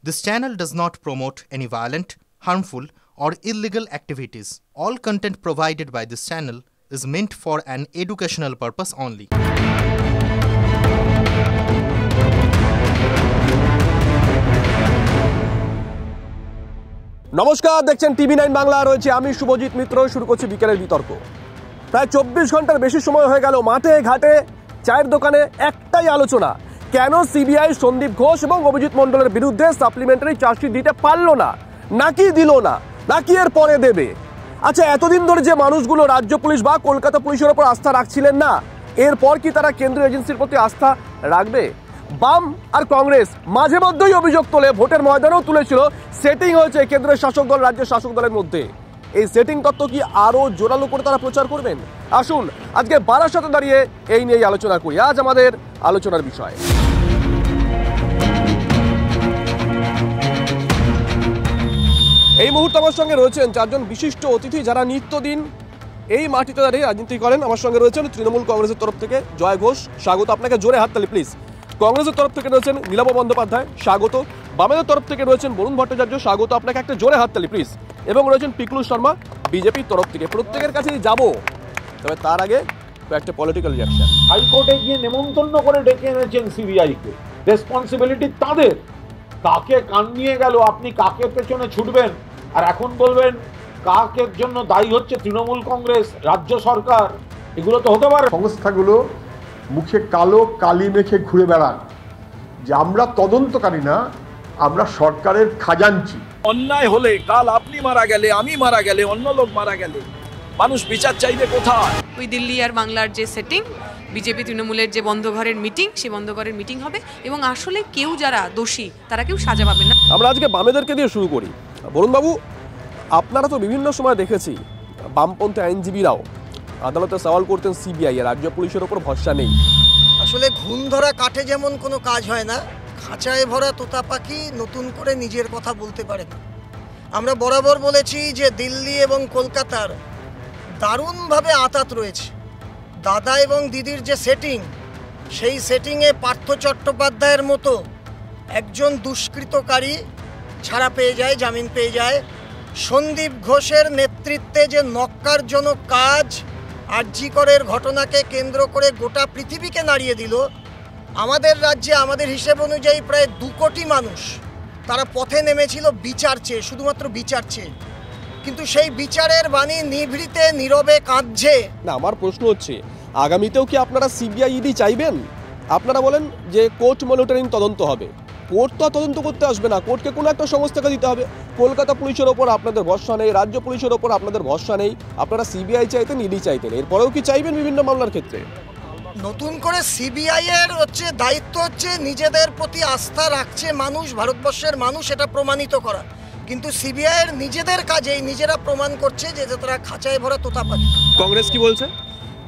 This channel does not promote any violent, harmful, or illegal activities. All content provided by this channel is meant for an educational purpose only. নমস্কার, দেখছেন টিভি9 বাংলা। রয়েছে আমি শুভজিৎ মিত্র। শুরু করছি বিকেলের বিতর্ক। প্রায় 24 ঘন্টার বেশি সময় হয়ে গেল, মাঠে ঘাটে চায়ের দোকানে একটাই আলোচনা, কেন সিবিআই সন্দীপ ঘোষ এবং অভিজিৎ মণ্ডলের বিরুদ্ধে সাপ্লিমেন্টারি চার্জশিট দিতে পারলো না, নাকি দিল না, নাকি এর পরে দেবে। আচ্ছা, এতদিন ধরে যে মানুষগুলো রাজ্য পুলিশ বা কলকাতা পুলিশের ওপর আস্থা রাখছিলেন না, এরপর কি তারা কেন্দ্রীয় এজেন্সির প্রতি আস্থা রাখবে? বাম আর কংগ্রেস মাঝে মধ্যেই অভিযোগ তোলে, ভোটের ময়দানেও তুলেছিল, সেটিং হয়েছে কেন্দ্রের শাসক দল রাজ্যের শাসক দলের মধ্যে। এই সেটিং তত্ত্ব কি আরো জোরালো করে তারা প্রচার করবেন? আসুন আজকে বারাসাতে দাঁড়িয়ে এই নিয়ে আলোচনা করি। আজ আমাদের আলোচনার বিষয়, এই মুহূর্তে আমার সঙ্গে রয়েছেন চারজন বিশিষ্ট অতিথি যারা নিত্যদিন এই মাটিতে দাঁড়িয়ে রাজনীতি করেন। আমার সঙ্গে রয়েছেন তৃণমূল কংগ্রেসের তরফ থেকে জয় ঘোষ, স্বাগত আপনাকে। জোরে হাততালি প্লিজ। কংগ্রেসের তরফ থেকে রয়েছেন নীলাভ বন্দ্যোপাধ্যায়, স্বাগত। বামেদের তরফ থেকে রয়েছেন বরুণ ভট্টাচার্য, স্বাগত আপনাকে, একটা জোরে হাততালি প্লিজ। এবং রয়েছেন পিকলু শর্মা বিজেপির তরফ থেকে। প্রত্যেকের কাছেই যাব, তবে তার আগে একটা পলিটিক্যাল রিঅ্যাকশন। হাইকোর্টে গিয়ে নেমন্তন্ন করে ডেকে এনেছেন সিবিআইকে, রেসপন্সিবিলিটি তাদের। কাকে কান নিয়ে গেল, আপনি কাকে পেছনে ছুটবেন আর এখন বলবেন কাকের জন্য দায়ী হচ্ছে তৃণমূল কংগ্রেস, রাজ্য সরকার? এগুলো তো হতে পারে। সংস্থাগুলো মুখে কালো কালি মেখে ঘুরে বেড়ান যে আমরা তদন্তকারী না, আমরা সরকারের খাজাঞ্চি। অন্যায় হলে কাল আপনি মারা গেলে, আমি মারা গেলে, অন্য লোক মারা গেলে মানুষ বিচার চাইবে কোথায়? ওই দিল্লি আর বাংলার যে সেটিং, বিজেপি তৃণমূলের যে বন্ধ ঘরের মিটিং, সেই বন্ধ ঘরের মিটিং হবে এবং আসলে কেউ যারা দোষী তারা কেউ সাজা পাবে না। আমরা আজকে বামেদেরকে দিয়ে শুরু করি। বরুণবাবু, আপনারা তো বিভিন্ন সময় দেখেছি বামপন্থী আইনজীবীরাও আদালতে সওয়াল করতেন সিবিআই আর রাজ্য পুলিশের ওপর ভরসা নেই। আসলে ঘুণ ধরা কাঠে যেমন কোনো কাজ হয় না, খাঁচায় ভরা তোতা পাখি নতুন করে নিজের কথা বলতে পারে না। আমরা বরাবর বলেছি যে দিল্লি এবং কলকাতার দারুণভাবে আঁতাত রয়েছে। দাদা এবং দিদির যে সেটিং, সেই সেটিংয়ে পার্থ চট্টোপাধ্যায়ের মতো একজন দুষ্কৃতকারী ছাড়া পেয়ে যায়, জামিন পেয়ে যায়। সন্দীপ ঘোষের নেতৃত্বে যে নক্কারজনক কাজ আরজি করের ঘটনাকে কেন্দ্র করে গোটা পৃথিবীকে নাড়িয়ে দিল। আমাদের রাজ্যে আমাদের হিসেব অনুযায়ী প্রায় 2 কোটি মানুষ তারা পথে নেমেছিল বিচার চেয়ে, শুধুমাত্র বিচার চেয়ে। কিন্তু সেই বিচারের বাণী নিভৃতে নীরবে কাঁদছে। না, আমার প্রশ্ন হচ্ছে, আগামীতেও কি আপনারা সিবিআই ইডি চাইবেন? আপনারা বলেন যে কোর্ট মনিটরিং তদন্ত হবে। কোর্ট তো তদন্ত করতে আসবে না, কোর্টকে কোনো একটা সংস্থাকে দিতে হবে। কলকাতা পুলিশের ওপর আপনাদের ভরসা নেই, রাজ্য পুলিশের ওপর আপনাদের ভরসা নেই। আপনারা সিবিআই চাইতেন, ইডি চাইতেন, এরপরেও কি চাইবেন বিভিন্ন মামলার ক্ষেত্রে? নতুন করে সিবিআই এর দায়িত্ব হচ্ছে নিজেদের প্রতি আস্থা রাখছে মানুষ, ভারতবর্ষের মানুষ, এটা প্রমাণিত করা। কিন্তু সিবিআই এর নিজেদের কাজেই নিজেরা প্রমাণ করছে যে তারা খাঁচায় ভরা তোতা পাখি। কংগ্রেস কি বলছে?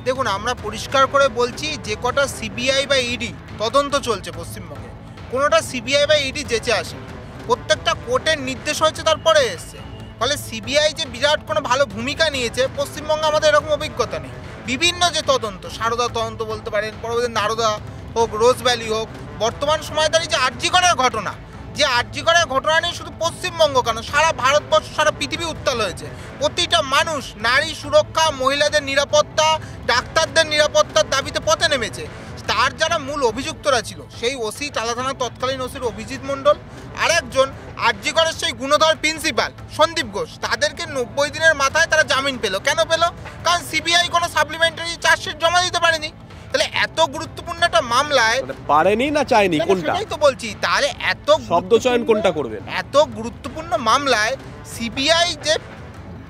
দেখুন, আমরা পরিষ্কার করে বলছি, যে কটা সিবিআই বা ইডি তদন্ত চলছে পশ্চিমবঙ্গে, কোনোটা সিবিআই বা ইডি যেচে আসেনি। প্রত্যেকটা কোর্টের নির্দেশ হয়েছে, তারপরে এসছে। ফলে সিবিআই যে বিরাট কোনো ভালো ভূমিকা নিয়েছে, পশ্চিমবঙ্গে আমাদের এরকম অভিজ্ঞতা নেই। বিভিন্ন যে তদন্ত, সারদা তদন্ত বলতে পারেন, পরবর্তী নারদা হোক, রোজ ভ্যালি হোক, বর্তমান সময় দাঁড়িয়ে যে আরজি করের ঘটনা, যে আরজি করের ঘটনা নিয়ে শুধু পশ্চিমবঙ্গ কেন, সারা ভারতবর্ষ, সারা পৃথিবী উত্তাল হয়েছে। প্রতিটা মানুষ নারী সুরক্ষা, মহিলাদের নিরাপত্তা, ডাক্তারদের নিরাপত্তার দাবিতে পথে নেমেছে। তার যারা মূল অভিযুক্তরা ছিল, সেই ওসি, টালা থানার তৎকালীন ওসির অভিজিৎ মণ্ডল, আর একজন আরজি করের সেই গুণধর প্রিন্সিপাল সন্দীপ ঘোষ, তাদেরকে 90 দিনের মাথায় তারা জামিন পেল। কেন পেল? কারণ সিবিআই কোনো সাপ্লিমেন্টারি চার্জশিট জমা দিতে পারেনি। তাহলে এত গুরুত্বপূর্ণ একটা মামলায় পারেনি না চাইনি, কোনটা? সেটাই তো বলছি। তাহলে এত শব্দ চয়ন কোনটা করবেন? এত গুরুত্বপূর্ণ মামলায় সিবিআই যে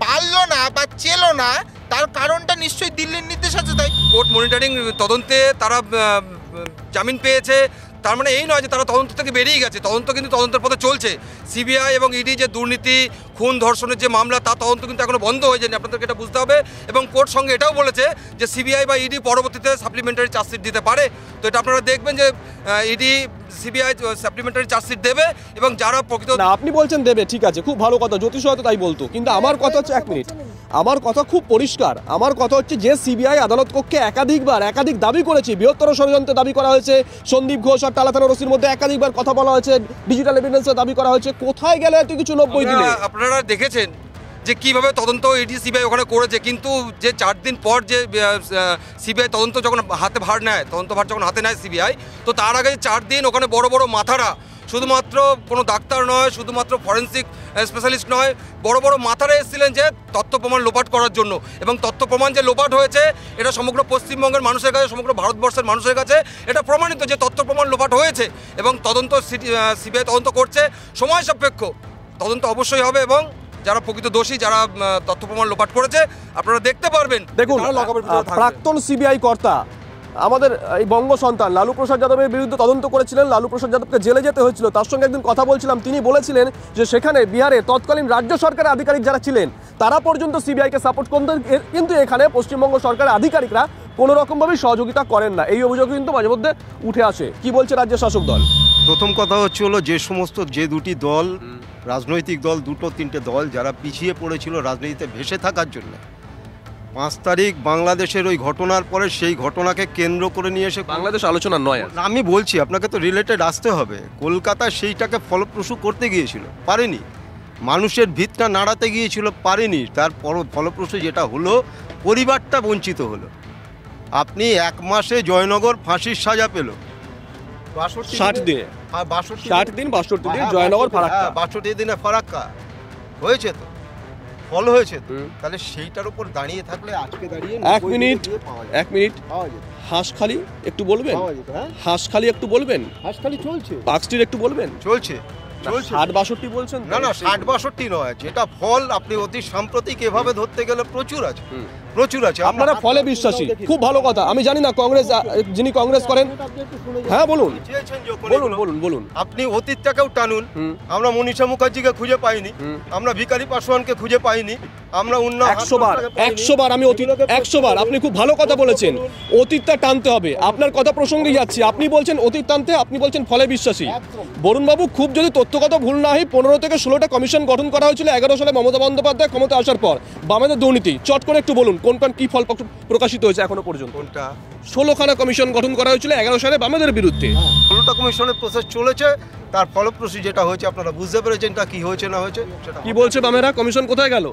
পারলো না বা চেলো না, তার কারণটা নিশ্চয়ই দিল্লির নির্দেশ আছে। তাই কোর্ট মনিটরিং তদন্তে তারা জামিন পেয়েছে, তার মানে এই নয় যে তারা তদন্ত থেকে বেরিয়ে গেছে। তদন্ত কিন্তু তদন্তের পথে চলছে। সিবিআই এবং ইডি যে দুর্নীতি, খুন, ধর্ষণের যে মামলা, তার তদন্ত কিন্তু এখনো বন্ধ হয়ে যায়নি, আপনাদেরকে এটা বুঝতে হবে। এবং কোর্ট সঙ্গে এটাও বলেছে যে সিবিআই বা ইডি পরবর্তীতে সাপ্লিমেন্টারি চার্জশিট দিতে পারে। তো এটা আপনারা দেখবেন যে ইডি, সিবিআই সাপ্লিমেন্টারি চার্জশিট দেবে এবং যারা প্রকৃত। না, আপনি বলছেন দেবে, ঠিক আছে, খুব ভালো কথা, জ্যোতিষ হয়তো তাই বলতো, কিন্তু আমার কথা হচ্ছে, 1 মিনিট, আমার কথা খুব পরিষ্কার, আমার কথা হচ্ছে যে সিবিআই আদালত কক্ষে একাধিক দাবি করেছে, বৃহত্তর ষড়যন্ত্রের দাবি করা হয়েছে, সন্দীপ ঘোষ আর টালা থানার ওসির মধ্যে একাধিকবার কথা বলা হয়েছে, ডিজিটাল এভিডেন্সের দাবি করা হয়েছে, কোথায় গেলে এত কিছু 90 দিনে? আপনারা দেখেছেন যে কিভাবে তদন্ত ইডি সিবিআই ওখানে করেছে, কিন্তু যে 4 দিন পর যে সিবিআই তদন্ত যখন হাতে ভার নেয়, তদন্ত ভার যখন হাতে নেয় সিবিআই, তো তার আগে 4 দিন ওখানে বড় বড় মাথারা, শুধুমাত্র কোনো ডাক্তার নয়, শুধুমাত্র ফরেন্সিক স্পেশালিস্ট নয়, বড় বড় মাথারা এসেছিলেন যে তথ্য প্রমাণ লোপাট করার জন্য। এবং তথ্য প্রমাণ যে লোপাট হয়েছে এটা সমগ্র পশ্চিমবঙ্গের মানুষের কাছে, সমগ্র ভারতবর্ষের মানুষের কাছে এটা প্রমাণিত যে তথ্য প্রমাণ লোপাট হয়েছে। এবং তদন্ত সিবিআই তদন্ত করছে, সময় সাপেক্ষ তদন্ত অবশ্যই হবে, এবং যারা প্রকৃত দোষী, যারা তথ্য প্রমাণ লোপাট করেছে আপনারা দেখতে পারবেন। দেখুন, প্রাক্তন সিবিআই কর্তা আমাদের এই বঙ্গ সন্তান লালু প্রসাদ যাদবের বিরুদ্ধে তদন্ত করেছিলেন, লালু প্রসাদ যাদবকে জেলে যেতে হয়েছিল। তার সঙ্গে একদিন কথা বলছিলাম, তিনি বলেছিলেন যে সেখানে বিহারে তৎকালীন রাজ্য সরকারের আধিকারিক যারা ছিলেন তারা পর্যন্ত সিবিআইকে সাপোর্ট করতেন, কিন্তু এখানে পশ্চিমবঙ্গ সরকারের আধিকারিকরা কোনো রকমভাবেই সহযোগিতা করেন না। এই অভিযোগ কিন্তু মাঝে মধ্যে উঠে আসে। কি বলছে রাজ্য শাসক দল? প্রথম কথা হলো যে দুটি দল, রাজনৈতিক দল, 2-3টে দল যারা পিছিয়ে পড়েছিল রাজনীতিতে ভেসে থাকার জন্য, 5 তারিখ বাংলাদেশের ওই ঘটনার পরে সেই ঘটনাকে কেন্দ্র করে নিয়ে এসে বাংলাদেশ আলোচনা নয়, আমি বলছি আপনাকে তো রিলেটেড আসতে হবে। কলকাতা সেইটাকে ফলপ্রসূ করতে গিয়েছিল, পারেনি। মানুষের ভিতটা নাড়াতে গিয়েছিল, পারেনি। তার ফলপ্রসূ যেটা হলো, পরিবারটা বঞ্চিত হলো। আপনি 1 মাসে জয়নগর ফাঁসির সাজা পেল, 60 দিনে, 62 দিন জয়নগর ফারাক্কা, 62 দিনে ফারাক্কা হয়েছে, তো ফল হয়েছে। তাহলে সেইটার উপর দাঁড়িয়ে থাকলে আজকে দাঁড়িয়ে 1 মিনিট হাঁসখালি একটু বলবেন, হাঁসখালি একটু বলবেন, হাসখালি চলছে, পার্কস্ট্রিট একটু বলবেন, চলছে 60-62 বলছেন? না 60-62 নয়, যেটা ফল আপনি অতি সাম্প্রতিক এভাবে ধরতে গেলে প্রচুর আছে। আপনারা ফলে বিশ্বাসী, খুব ভালো কথা। আমি জানি না কংগ্রেস, যিনি কংগ্রেস করেন, হ্যাঁ বলুন বলুন। আপনি অতীতটাকেও টানুন। আমরা মনীষা মুখার্জিকে খুঁজে পাইনি, আমরা ভিখারি পাসওয়ানকে খুঁজে পাইনি, আমরা 100 বার আমি 100 বার, আপনি খুব ভালো কথা বলেছেন। অতীতটা টানতে হবে, আপনার কথা প্রসঙ্গে যাচ্ছি। আপনি বলছেন অতীত টানতে, আপনি বলছেন ফলে বিশ্বাসী। বরুণবাবু, খুব যদি তথ্যগত ভুল না হয়, 15 থেকে 16টা কমিশন গঠন করা হয়েছিল 11 সালে মমতা বন্দ্যোপাধ্যায় ক্ষমতা আসার পর। বামেদের দুর্নীতি চট করে একটু বলুন, কোন কি ফল প্রকাশিত হয়েছে এখনো পর্যন্ত? 16খানা কমিশন গঠন করা হয়েছিল 11 সালে বামেদের বিরুদ্ধে। 16টা কমিশনের প্রসেস চলেছে, তার ফলপ্রসূ যেটা হয়েছে আপনারা বুঝতে পেরেছেন তা কি হয়েছে না হয়েছে। কি বলছে বামেরা? কমিশন কোথায় গেল?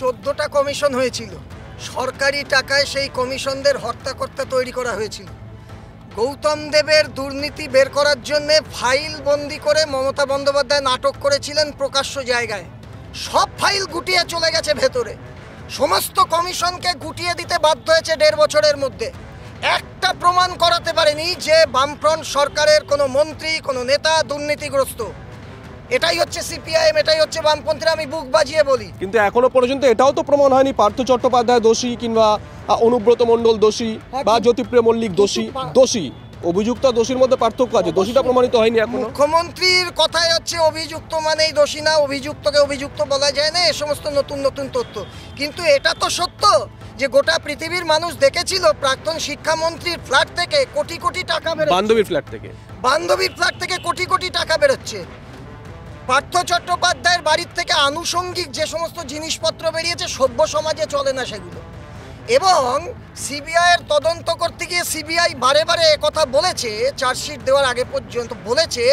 14টা কমিশন হয়েছিল, সরকারি টাকায় সেই কমিশনদের হর্তাকর্তা তৈরি করা হয়েছিল। গৌতম দেবের দুর্নীতি বের করার জন্য ফাইল বন্দি করে মমতা বন্দ্যোপাধ্যায় নাটক করেছিলেন প্রকাশ্য জায়গায়। সব ফাইল গুটিয়ে চলে গেছে ভেতরে, সমস্ত কমিশনকে গুটিয়ে দিতে বাধ্য হয়েছে 1.5 বছরের মধ্যে। একটা প্রমাণ করাতে পারেনি যে বামফ্রন্ট সরকারের কোনো মন্ত্রী, কোনো নেতা দুর্নীতিগ্রস্ত। এটাই হচ্ছে সিপিআইএম, এটাই হচ্ছে বামপন্থীরা, আমি বুক বাজিয়ে বলি। কিন্তু এখনো পর্যন্ত এটাও তো প্রমাণ হয়নি পার্থ চট্টোপাধ্যায় দোষী, কিংবা অনুব্রত মণ্ডল দোষী, বা জ্যোতিপ্রিয় মল্লিক দোষী। অভিযুক্ত দোষীর মধ্যে পার্থক্য আছে, দোষীটা প্রমাণিত হয়নি এখনো। মুখ্যমন্ত্রীর কথাই হচ্ছে অভিযুক্ত মানেই দোষী না, অভিযুক্তকে অভিযুক্ত বলা যায় না, এ সমস্ত নতুন তথ্য। কিন্তু এটা তো সত্য যে গোটা পৃথিবীর মানুষ দেখেছিল প্রাক্তন শিক্ষামন্ত্রীর ফ্ল্যাট থেকে কোটি টাকা বেরোচ্ছে, বান্ধবীর ফ্ল্যাট থেকে কোটি টাকা বেরোচ্ছে। পার্থ চট্টোপাধ্যায়ের বাড়ির থেকে আনুষঙ্গিক যে সমস্ত জিনিসপত্র বেরিয়েছে, সভ্য সমাজে চলে না সেগুলো। এবং সিবিআইয়ের তদন্ত করতে গিয়ে সিবিআই বারে কথা বলেছে, চার্জশিট দেওয়ার আগে পর্যন্ত বলেছে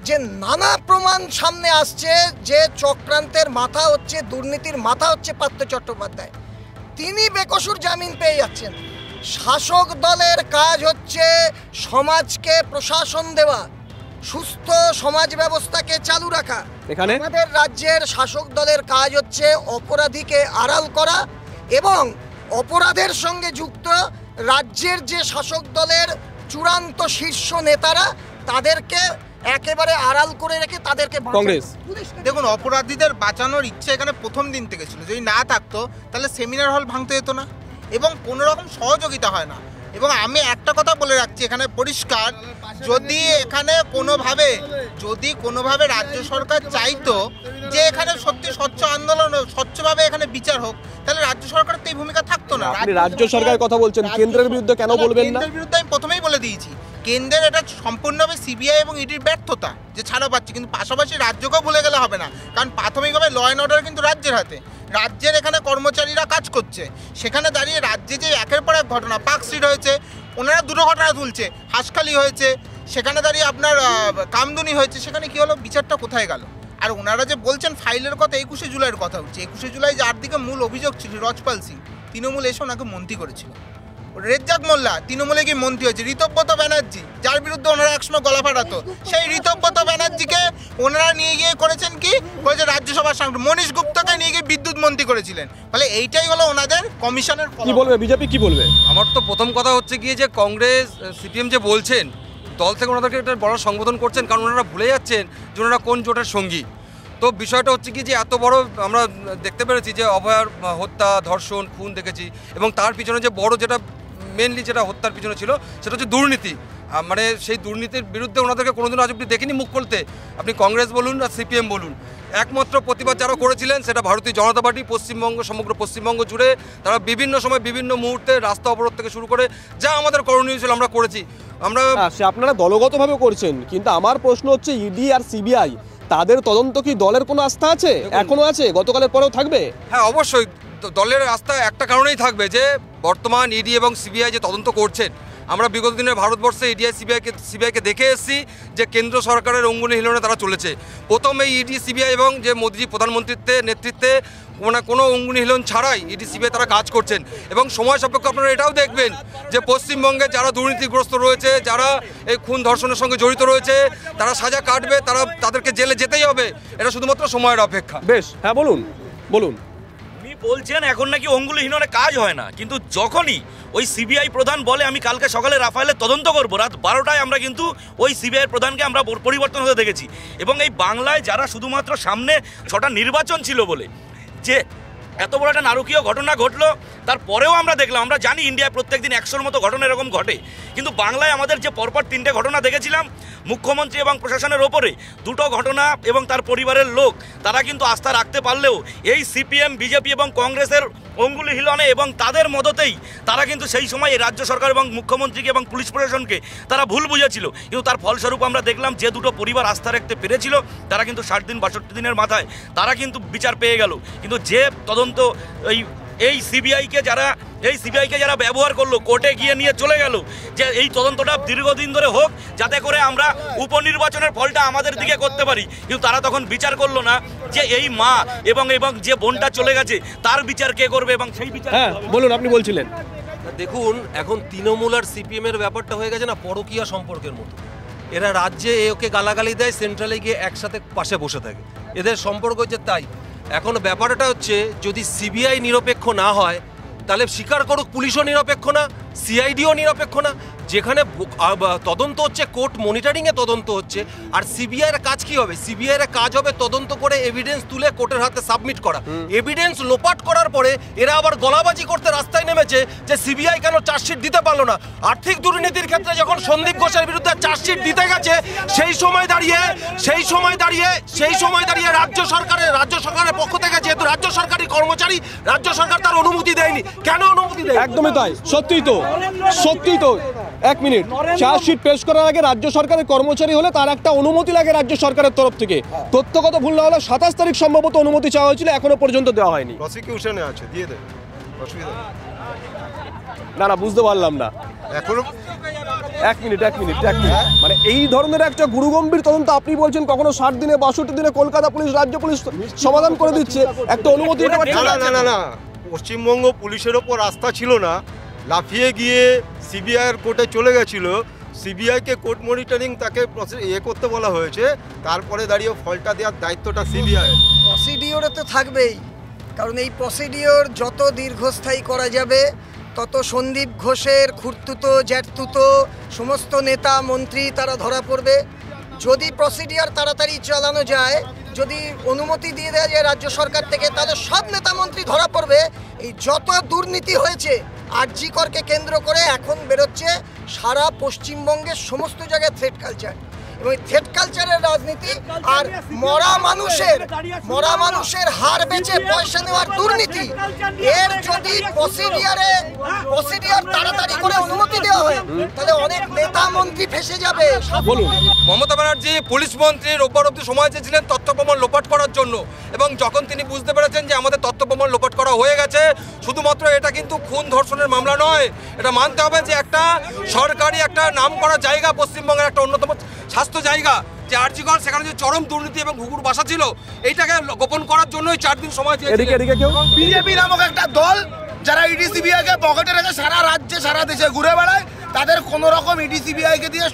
যে নানা প্রমাণ সামনে আসছে যে চক্রান্তের মাথা হচ্ছে, দুর্নীতির মাথা হচ্ছে পার্থ চট্টোপাধ্যায়। তিনি বেকসুর জামিন পেয়ে যাচ্ছেন। শাসক দলের কাজ হচ্ছে সমাজকে প্রশাসন দেওয়া, সুস্থ সমাজ ব্যবস্থাকে চালু রাখা। এখানে আমাদের রাজ্যের শাসক দলের কাজ হচ্ছে অপরাধীকে আড়াল করা এবং অপরাধের সঙ্গে যুক্ত রাজ্যের যে শাসক দলের চূড়ান্ত শীর্ষ নেতারা তাদেরকে একেবারে আড়াল করে রেখে তাদেরকে কংগ্রেস। দেখুন, অপরাধীদের বাঁচানোর ইচ্ছে এখানে প্রথম দিন থেকে ছিল। যদি না থাকতো তাহলে সেমিনার হল ভাঙতে যেত না এবং কোনো রকম সহযোগিতা হয় না। এবং আমি একটা কথা বলে রাখছি এখানে পরিষ্কার, যদি কোনোভাবে রাজ্য সরকার চাইতো যে এখানে সত্যি স্বচ্ছ আন্দোলন, স্বচ্ছভাবে এখানে বিচার হোক, তাহলে রাজ্য সরকারের তো এই ভূমিকা থাকতো না। আপনি রাজ্য সরকারের কথা বলছেন, কেন্দ্রের বিরুদ্ধে কেন বলবেন না? কেন্দ্রের বিরুদ্ধে আমি প্রথমেই বলে দিয়েছি, কেন্দ্রের এটা সম্পূর্ণভাবে সিবিআই এবং ইডির ব্যর্থতা যে ছাড়া পাচ্ছে, কিন্তু পাশাপাশি রাজ্যকেও ভুলে গেলে হবে না, কারণ প্রাথমিকভাবে ল অ্যান্ড অর্ডার কিন্তু রাজ্যের হাতে। রাজ্যের এখানে কর্মচারীরা কাজ করছে, সেখানে দাঁড়িয়ে রাজ্যে যে একের পর এক ঘটনা, পার্কস্ট্রিট হয়েছে, ওনারা দুটো ঘটনা তুলছে, হাঁসখালি হয়েছে, সেখানে দাঁড়িয়ে আপনার কামদুনি হয়েছে, সেখানে কি হলো, বিচারটা কোথায় গেল? আর ওনারা যে বলছেন ফাইলের কথা, 21শে জুলাইয়ের কথা হচ্ছে, 21শে জুলাই যার দিকে মূল অভিযোগ ছিল রজপাল সিং, তৃণমূল এসে ওনাকে মন্ত্রী করেছিল। রেজ্জাক মোল্লা তৃণমূলে গিয়ে মন্ত্রী হয়েছে। ঋতব্রত ব্যানার্জি, যার বিরুদ্ধে ওনারা একসময় গলা ফাটাতো, সেই ঋতব্রত ব্যানার্জিকে ওনারা নিয়ে গিয়ে করেছেন কি, করেছে রাজ্যসভার সাংসদ। মনীষ গুপ্তকে নিয়ে গিয়ে বিদ্যুৎ মন্ত্রী করেছিলেন। ফলে এইটাই হলো ওনাদের কমিশনের। কি বলবে বিজেপি, কি বলবে? আমার তো প্রথম কথা হচ্ছে গিয়ে যে কংগ্রেস সিপিএম যে বলছেন, দল থেকে ওনাদেরকে একটা বড় সংবোধন করছেন, কারণ ওনারা ভুলে যাচ্ছেন যে ওনারা কোন জোটের সঙ্গী। তো বিষয়টা হচ্ছে কি যে এত বড় আমরা দেখতে পেরেছি যে অভয়ার হত্যা, ধর্ষণ, খুন দেখেছি, এবং তার পিছনে যে বড় যেটা মেনলি যেটা হত্যার পিছনে ছিল সেটা হচ্ছে দুর্নীতি। মানে সেই দুর্নীতির বিরুদ্ধে ওনাদেরকে কোনোদিনও আজ অব্দি দেখিনি মুখ খুলতে। আপনি কংগ্রেস বলুন আর সিপিএম বলুন, একমাত্র প্রতিবাদ যারা করেছিলেন সেটা ভারতীয় জনতা পার্টি। পশ্চিমবঙ্গ, সমগ্র পশ্চিমবঙ্গ জুড়ে তারা বিভিন্ন সময় বিভিন্ন মুহূর্তে রাস্তা অবরোধ থেকে শুরু করে যা আমাদের করণীয় ছিল আমরা করেছি। আমরা আপনারা দলগতভাবে করছেন, কিন্তু আমার প্রশ্ন হচ্ছে ইডি আর সিবিআই তাদের তদন্ত কি দলের কোনো আস্থা আছে? এখনো আছে, গতকালের পরেও থাকবে? হ্যাঁ, অবশ্যই দলের আস্থা একটা কারণেই থাকবে যে বর্তমান ইডি এবং সিবিআই যে তদন্ত করছেন, আমরা বিগত দিনে ভারতবর্ষে ইডি সিবিআইকে দেখে এসেছি যে কেন্দ্র সরকারের অঙ্গুলি হিলনে তারা চলেছে। প্রথম এই ইডি সিবিআই এবং যে মোদিজি প্রধানমন্ত্রীত্বের নেতৃত্বে কোনো অঙ্গুলি হিলন ছাড়াই ইডি সিবিআই তারা কাজ করছেন। এবং সময় সাপেক্ষ আপনারা এটাও দেখবেন যে পশ্চিমবঙ্গে যারা দুর্নীতিগ্রস্ত রয়েছে, যারা এই খুন ধর্ষণের সঙ্গে জড়িত রয়েছে, তারা সাজা কাটবে, তাদেরকে জেলে যেতেই হবে। এটা শুধুমাত্র সময়ের অপেক্ষা। বেশ, হ্যাঁ বলুন বলুন। বলছেন এখন নাকি অঙ্গুলিহীনরে কাজ হয় না, কিন্তু যখনই ওই সিবিআই প্রধান বলে আমি কালকে সকালে রাফায়েলের তদন্ত করবো, রাত 12টায় আমরা কিন্তু ওই সিবিআই প্রধানকে আমরা পরিবর্তন হতে দেখেছি। এবং এই বাংলায় যারা শুধুমাত্র সামনে 6টা নির্বাচন ছিল বলে যে এত বড় একটা নারকীয় ঘটনা ঘটলো, তারপরেও আমরা দেখলাম, আমরা জানি ইন্ডিয়ায় প্রত্যেকদিন 100-র মতো ঘটনা এরকম ঘটে, কিন্তু বাংলায় আমাদের যে পরপর 3টে ঘটনা দেখেছিলাম মুখ্যমন্ত্রী এবং প্রশাসনের ওপরে, 2টো ঘটনা এবং তার পরিবারের লোক তারা কিন্তু আস্থা রাখতে পারলেও এই সিপিএম, বিজেপি এবং কংগ্রেসের অঙ্গুলি হিলনে এবং তাদের মদতেই তারা কিন্তু সেই সময় রাজ্য সরকার এবং মুখ্যমন্ত্রীকে এবং পুলিশ প্রশাসনকে তারা ভুল বুঝেছিল। কিন্তু তার ফলস্বরূপ আমরা দেখলাম যে 2টো পরিবার আস্থা রাখতে পেরেছিল তারা কিন্তু 60 দিন 62 দিনের মাথায় তারা কিন্তু বিচার পেয়ে গেল। কিন্তু যে তদন্ত এই সিবিআইকে যারা ব্যবহার করলো, কোর্টে গিয়ে নিয়ে চলে গেল যে এই তদন্তটা দীর্ঘদিন ধরে হোক যাতে করে আমরা উপনির্বাচনের ফলটা আমাদের দিকে করতে পারি, কিন্তু তারা তখন বিচার করলো না যে এই মা এবং যে বোনটা চলে গেছে তার বিচার কে করবে এবং সেই বিচার। হ্যাঁ বলুন, আপনি বলছিলেন। দেখুন, এখন তৃণমূল আর সিপিএম এর ব্যাপারটা হয়ে গেছে না পরকীয়া সম্পর্কের মতো। এরা রাজ্যে ওকে গালাগালি দেয়, সেন্ট্রালে গিয়ে একসাথে পাশে বসে থাকে, এদের সম্পর্ক হচ্ছে তাই। এখন ব্যাপারটা হচ্ছে যদি সিবিআই নিরপেক্ষ না হয় তাহলে স্বীকার করুক পুলিশও নিরপেক্ষ না, সিআইডিও নিরপেক্ষ না। যেখানে তদন্ত হচ্ছে কোর্ট মনিটরিংয়ে তদন্ত হচ্ছে, আর সিবিআইয়ের কাজ কি হবে? সিবিআইয়ের কাজ হবে তদন্ত করে এভিডেন্স তুলে কোর্টের হাতে সাবমিট করা। এভিডেন্স লোপাট করার পরে এরা আবার গলাবাজি করতে রাস্তায় নেমেছে যে সিবিআই কেন চার্জশিট দিতে পারলো না। আর্থিক দুর্নীতির ক্ষেত্রে যখন সন্দীপ ঘোষের বিরুদ্ধে চার্জশিট দিতে গেছে সেই সময় দাঁড়িয়ে রাজ্য সরকারের পক্ষ থেকে, যেহেতু রাজ্য সরকারি কর্মচারী, রাজ্য সরকার তার অনুমতি দেয়নি। কেন অনুমতি দেয়? একদমই তাই, সত্যিই তো। 1 মিনিট, চার্জশিট পেশ করার আগে রাজ্য সরকারের কর্মচারী হলে তার একটা অনুমতি লাগে রাজ্য সরকারের তরফ থেকে। তথ্যগত ভুল না হলে 27 তারিখ সম্ভবত অনুমতি চাওয়া হয়েছিল, এখনো পর্যন্ত দেওয়া হয়নি। প্রসিকিউশনে আছে, দিয়ে দেয়, অসুবিধা না বুঝতে পারলাম না এখনো। 1 মিনিট, মানে এই ধরনের একটা গুরুগম্ভীর তদন্ত আপনি বলছেন কখনো 60 দিনে 62 দিনে কলকাতা পুলিশ, রাজ্য পুলিশ সমাধান করে দিচ্ছে, একটা অনুমতি। না, পশ্চিমবঙ্গ পুলিশের ওপর আস্থা ছিল না, লাফিয়ে গিয়ে সিবিআইয়ের কোর্টে চলে গেছিল। সিবিআইকে কোর্ট মনিটরিং তাকে করতে বলা হয়েছে, তারপরে দাঁড়িয়ে ফলটা দেওয়ার দায়িত্বটা সিবিআই। প্রসিডিওরে তো থাকবেই, কারণ এই প্রসিডিওর যত দীর্ঘস্থায়ী করা যাবে তত সন্দীপ ঘোষের খুঁড়তুতো জ্যাঠতুতো সমস্ত নেতা মন্ত্রী তারা ধরা পড়বে। যদি প্রসিডিওর তাড়াতাড়ি চালানো যায়, যদি অনুমতি দিয়ে দেওয়া যায় রাজ্য সরকার থেকে, তাহলে সব নেতা মন্ত্রী ধরা পড়বে। এই যত দুর্নীতি হয়েছে আরজি করকে কেন্দ্র করে এখন বেরোচ্ছে সারা পশ্চিমবঙ্গের সমস্ত জায়গায় থ্রেট কালচার। এবং থ্রেট কালচারের রাজনীতি আর মরা মানুষের হার বেচে পয়সা নেওয়ার দুর্নীতি, এর যদি প্রসিডিয়ার তাড়াতাড়ি করে অনুমতি দেওয়া হয় তাহলে অনেক নেতা মন্ত্রী ফেসে যাবে। মমতা ব্যানার্জি পুলিশ মন্ত্রী রোববার অব্দি সময় চেয়েছিলেন তথ্য প্রমাণ লোপাট করার জন্য, এবং যখন তিনি বুঝতে পেরেছেন যে আমাদের তথ্য প্রমাণ লোপাট করা হয়ে গেছে, শুধুমাত্র এটা কিন্তু খুন ধর্ষণের মামলা নয়, এটা মানতে হবে যে একটা সরকারি একটা নাম করা জায়গা, পশ্চিমবঙ্গের একটা অন্যতম স্বাস্থ্য জায়গা যে আরজিকর, সেখানে যে চরম দুর্নীতি এবং ঘুঘুর বাসা ছিল, এইটাকে গোপন করার জন্যই 4 দিন সময় চেয়েছিলেন। বিজেপি নামক একটা দল যারা ইডি সিবিআই কে পকেটে রেখে সারা রাজ্যে সারা দেশে ঘুরে বেড়ায়, তাদের কোন রকম ইডি সিবিআই কে দিয়ে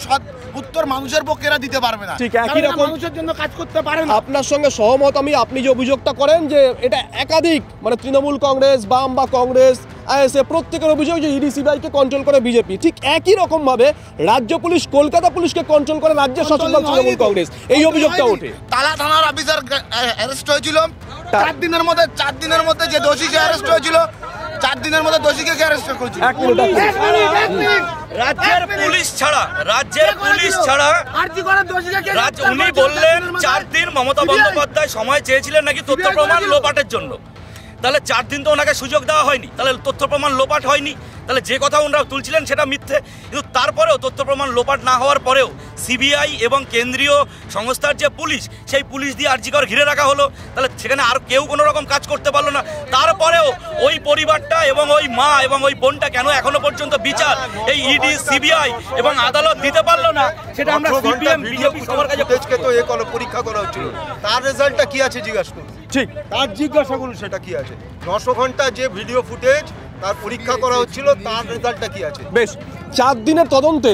উত্তর মানুষের পক্ষে এরা দিতে পারবে না। ঠিক একই রকম মানুষের জন্য কাজ করতে পারে না। আপনার সঙ্গে সহমত আমি। আপনি যে অভিযোগটা করেন যে এটা একাধিক মানে তৃণমূল কংগ্রেস, বাম বা কংগ্রেস, আইএসএ প্রত্যেকের অভিযোগ যে ইডি সিবিআই কে কন্ট্রোল করে বিজেপি, ঠিক একই রকম ভাবে রাজ্য পুলিশ কলকাতা পুলিশকে কন্ট্রোল করে রাজ্যের শাসক দল তৃণমূল কংগ্রেস, এই অভিযোগটা ওঠে। তালা থানার অফিসার অ্যারেস্ট হয়েছিল 4 দিনের মধ্যে যে দোষী সে অ্যারেস্ট হয়েছিল, 4 দিনের মধ্যে দোষীকে অ্যারেস্ট করেছিল। রাজ্যের পুলিশ ছাড়া উনি বললেন 4 দিন মমতা বন্দ্যোপাধ্যায় সময় চেয়েছিলেন নাকি তথ্য প্রমাণ লোপাটের জন্য, তাহলে 4 দিন তো ওনাকে সুযোগ দেওয়া হয়নি, তাহলে তথ্য প্রমাণ লোপাট হয়নি, তাহলে যে কথা ওনারা তুলছিলেন সেটা মিথ্যে। কিন্তু তারপরেও তথ্য প্রমাণ লোপাট না হওয়ার পরেও সিবিআই এবং কেন্দ্রীয় সংস্থার যে পুলিশ, সেই পুলিশ দিয়ে আরজিকর ঘিরে রাখা হলো, তাহলে সেখানে আর কেউ কোনো রকম কাজ করতে পারলো না। তারপরেও ওই পরিবারটা এবং ওই মা এবং ওই বোনটা কেন এখনো পর্যন্ত বিচার এই ইডি সিবিআই এবং আদালত দিতে পারলো না, সেটা আমরা সিপিএম বিজেপি সবার কাছে তো এ কোনো পরীক্ষা করা হচ্ছিল, তার রেজাল্টটা কি আছে জিজ্ঞাসা করুন। ঠিক তার জিজ্ঞাসা করুন সেটা কি আছে। 900 ঘন্টা যে ভিডিও ফুটেজ তার পরীক্ষা করা হচ্ছিল, তার রেজাল্টটা কি আছে। বেশ, 4 দিনের তদন্তে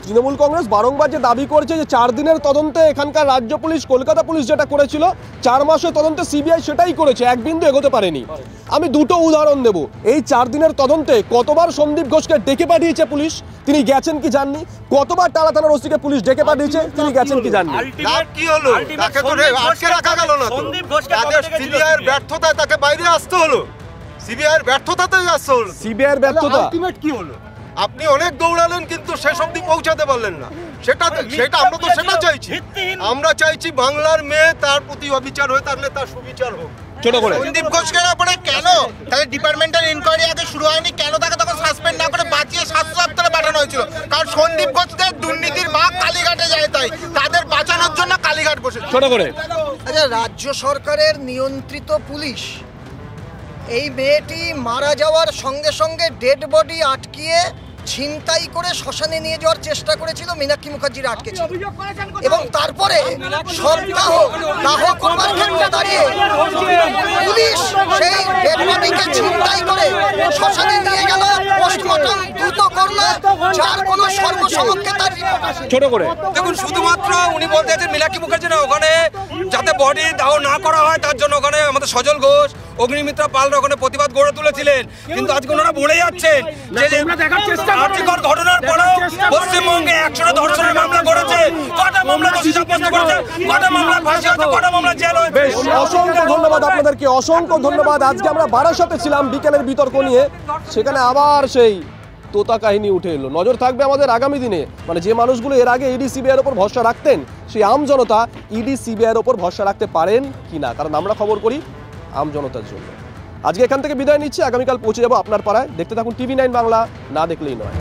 তৃণমূল কংগ্রেস বারংবার যে দাবি করছে যে 4 দিনের তদন্তে এখানকার রাজ্য পুলিশ, কলকাতা পুলিশ যেটা করেছিল 4 মাসের তদন্তে সিবিআই সেটাই করেছে, এক বিন্দু এগোতে পারেনি। আমি দুটো উদাহরণ দেব। এই 4 দিনের তদন্তে কতবার সন্দীপ ঘোষকে ডেকে পাঠিয়েছে পুলিশ, তিনি গেছেন কি জাননি? কতবার টালা থানার ওসিকে পুলিশ ডেকে পাঠিয়েছে, তিনি গেছেন কি জাননি? কি হলো? তাকে তো আটকে রাখা গেল না, তাদের সিবিআইয়ের ব্যর্থতায় তাকে বাইরে আসতে হলো, সিবিআইয়ের ব্যর্থতাতেই আসতে হলো। সিবিআইয়ের ব্যর্থতা আলটিমেট কি হলো? আপনি অনেক দৌড়ালেন কিন্তু শেষ অবধি পৌঁছাতে পারলেন না, সেটা আমরা তো সেটা চাইছি। আমরা চাইছি বাংলার মেয়ে তার প্রতি অবিচার হয়ে থাকলে তার সুবিচার হোক। ছোট করে সন্দীপ ঘোষকে উপরে কেন তাহলে ডিপার্টমেন্টাল ইনকোয়ারি আগে শুরু হয়নি, কেন তাকে তখন সাসপেন্ড না করে বাঁচিয়ে 7 দপ্তরে পাঠানো হয়েছিল? কারণ সন্দীপ ঘোষদের দুর্নীতির ভাগ কালীঘাটে যায়, তাই তাদের বাঁচানোর জন্য কালীঘাট বসে। ছোট করে আচ্ছা, রাজ্য সরকারের নিয়ন্ত্রিত পুলিশ এই মেয়েটি মারা যাওয়ার সঙ্গে সঙ্গে ডেড বডি আটকিয়ে ছিনতাই করে শ্মশানে নিয়ে যাওয়ার চেষ্টা করেছিল, মীনাক্ষী মুখার্জির আটকেছিল, এবং তারপরে সপ্তাহ দাহ করবার ক্ষেত্রে দাঁড়িয়ে পুলিশ সেই ডেড বডিকে ছিনতাই করে শ্মশানে নিয়ে গেল, পোস্টমর্টম দ্রুত করলো, যার কোনো সর্বসমক্ষে তার ছোট করে দেখুন, শুধুমাত্র উনি বলতে চাইছেন মীনাক্ষী মুখার্জি না, ওখানে যাতে বডি দাহ না করা হয় তার জন্য ওখানে আমাদের সজল ঘোষ, অগ্নিমিত্রা পালরা ওখানে প্রতিবাদ গড়ে তুলেছিলেন, কিন্তু আজকে ওনারা ভুলে যাচ্ছেন যে আর্থিকর ঘটনার পরেও পশ্চিমবঙ্গে 100টা ধর্ষণের মামলা করেছে, কটা মামলা দোষী সাব্যস্ত করেছে, কটা মামলা ফাঁসি হয়েছে, কটা মামলা জেল হয়েছে। বেশ, অসংখ্য ধন্যবাদ আপনাদেরকে, অসংখ্য ধন্যবাদ। আজকে আমরা বারাসাতে ছিলাম বিকেলের বিতর্ক নিয়ে, সেখানে আবার সেই তোতা কাহিনী উঠে এলো। নজর থাকবে আমাদের আগামী দিনে, মানে যে মানুষগুলো এর আগে ইডি সিবিআইয়ের ওপর ভরসা রাখতেন, সেই আম জনতা ইডি সিবিআইয়ের ওপর ভরসা রাখতে পারেন কিনা, কারণ আমরা খবর করি আম জনতার জন্য। আজকে এখান থেকে বিদায় নিচ্ছি, আগামীকাল পৌঁছে যাবো আপনার পাড়ায়। দেখতে থাকুন TV9 বাংলা, না দেখলেই নয়।